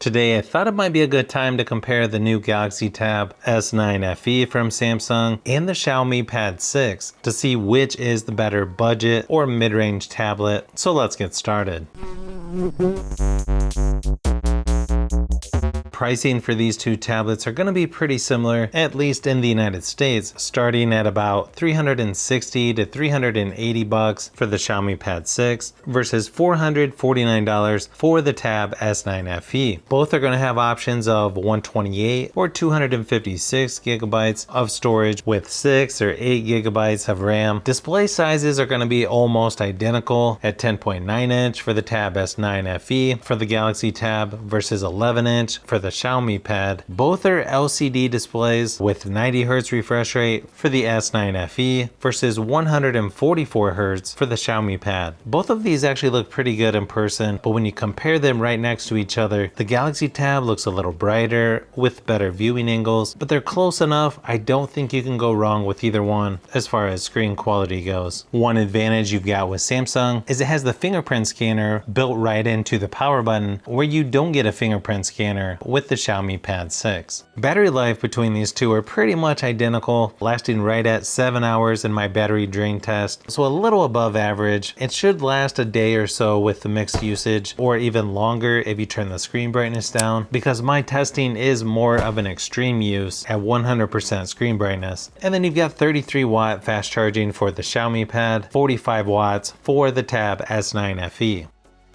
Today I thought it might be a good time to compare the new Galaxy Tab S9 FE from Samsung and the Xiaomi Pad 6 to see which is the better budget or mid-range tablet. So let's get started. Pricing for these two tablets are going to be pretty similar, at least in the United States, starting at about $360 to $380 for the Xiaomi Pad 6 versus $449 for the Tab S9 FE. Both are going to have options of 128 or 256 gigabytes of storage with 6 or 8 gigabytes of RAM. Display sizes are going to be almost identical at 10.9 inch for the Tab S9 FE for the Galaxy Tab versus 11 inch for the Xiaomi Pad. Both are LCD displays with 90 Hz refresh rate for the S9 FE versus 144 Hz for the Xiaomi Pad. Both of these actually look pretty good in person, but when you compare them right next to each other, the Galaxy Tab looks a little brighter with better viewing angles, but they're close enough. I don't think you can go wrong with either one as far as screen quality goes. One advantage you've got with Samsung is it has the fingerprint scanner built right into the power button, where you don't get a fingerprint scanner with the Xiaomi Pad 6. Battery life between these two are pretty much identical, lasting right at 7 hours in my battery drain test, so a little above average. It should last a day or so with the mixed usage, or even longer if you turn the screen brightness down, because my testing is more of an extreme use at 100% screen brightness. And then you've got 33 watt fast charging for the Xiaomi Pad, 45 watts for the Tab S9 FE.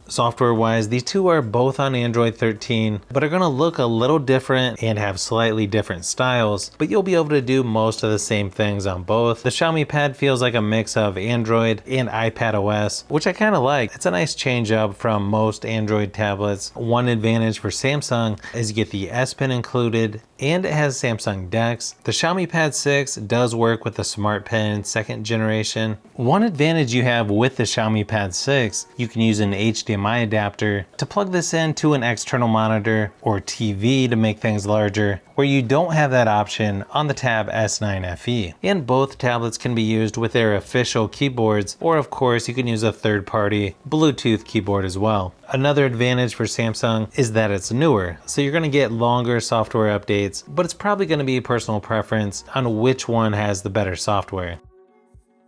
Software-wise, these two are both on Android 13, but are going to look a little different and have slightly different styles, but you'll be able to do most of the same things on both. The Xiaomi Pad feels like a mix of Android and iPadOS, which I kind of like. It's a nice change up from most Android tablets. One advantage for Samsung is you get the S Pen included, and it has Samsung DeX. The Xiaomi Pad 6 does work with the Smart Pen 2nd generation. One advantage you have with the Xiaomi Pad 6, you can use an HDMI adapter to plug this into an external monitor or TV to make things larger, where you don't have that option on the Tab S9 FE. And both tablets can be used with their official keyboards, or of course you can use a third-party Bluetooth keyboard as well. Another advantage for Samsung is that it's newer, so you're going to get longer software updates, but it's probably going to be personal preference on which one has the better software.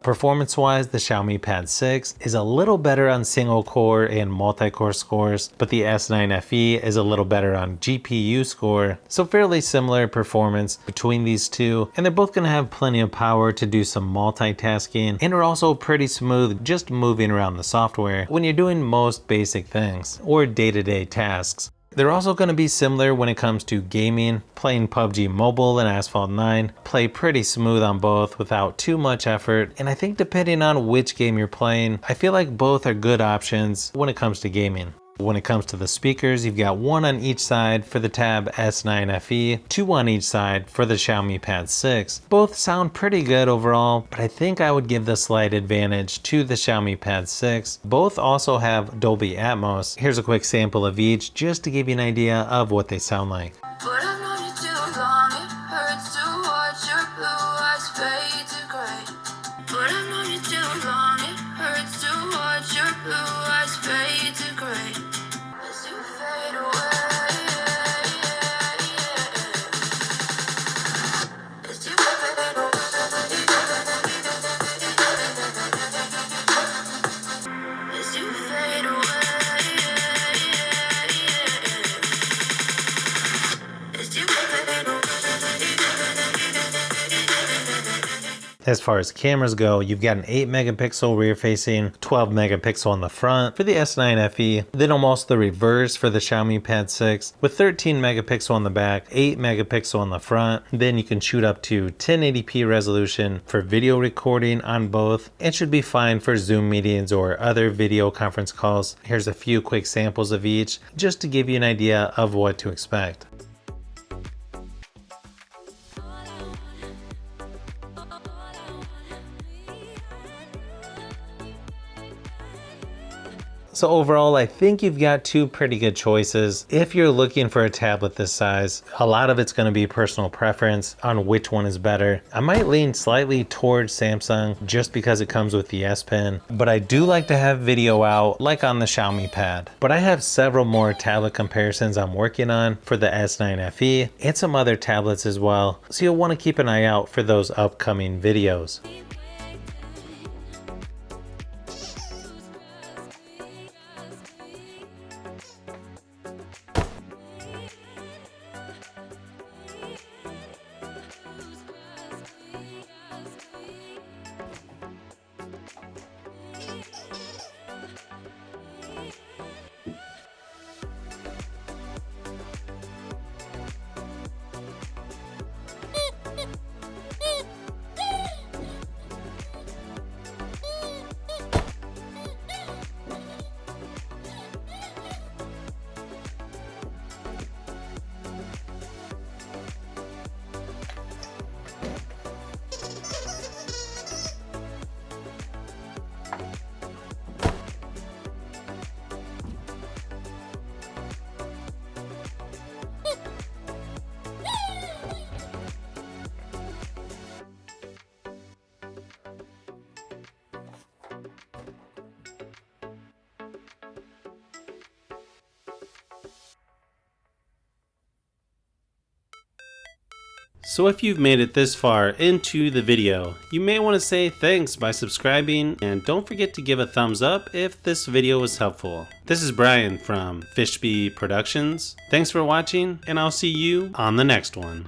Performance-wise, the Xiaomi Pad 6 is a little better on single-core and multi-core scores, but the S9 FE is a little better on GPU score, so fairly similar performance between these two, and they're both going to have plenty of power to do some multitasking, and are also pretty smooth just moving around the software when you're doing most basic things or day-to-day tasks. They're also going to be similar when it comes to gaming. Playing PUBG Mobile and Asphalt 9 play pretty smooth on both without too much effort, and I think depending on which game you're playing, I feel like both are good options when it comes to gaming. When it comes to the speakers, you've got one on each side for the Tab S9 FE, two on each side for the Xiaomi Pad 6. Both sound pretty good overall, but I think I would give the slight advantage to the Xiaomi Pad 6. Both also have Dolby Atmos. Here's a quick sample of each just to give you an idea of what they sound like. As far as cameras go, you've got an 8 megapixel rear facing, 12 megapixel on the front for the S9 FE, then almost the reverse for the Xiaomi Pad 6 with 13 megapixel on the back, 8 megapixel on the front. Then you can shoot up to 1080p resolution for video recording on both. It should be fine for Zoom meetings or other video conference calls. Here's a few quick samples of each just to give you an idea of what to expect. So overall, I think you've got two pretty good choices. If you're looking for a tablet this size, a lot of it's going to be personal preference on which one is better. I might lean slightly towards Samsung just because it comes with the S Pen, but I do like to have video out like on the Xiaomi Pad. But I have several more tablet comparisons I'm working on for the S9 FE and some other tablets as well, so you'll want to keep an eye out for those upcoming videos. So if you've made it this far into the video, you may want to say thanks by subscribing, and don't forget to give a thumbs up if this video was helpful. This is Brian from Fishbee Productions. Thanks for watching, and I'll see you on the next one.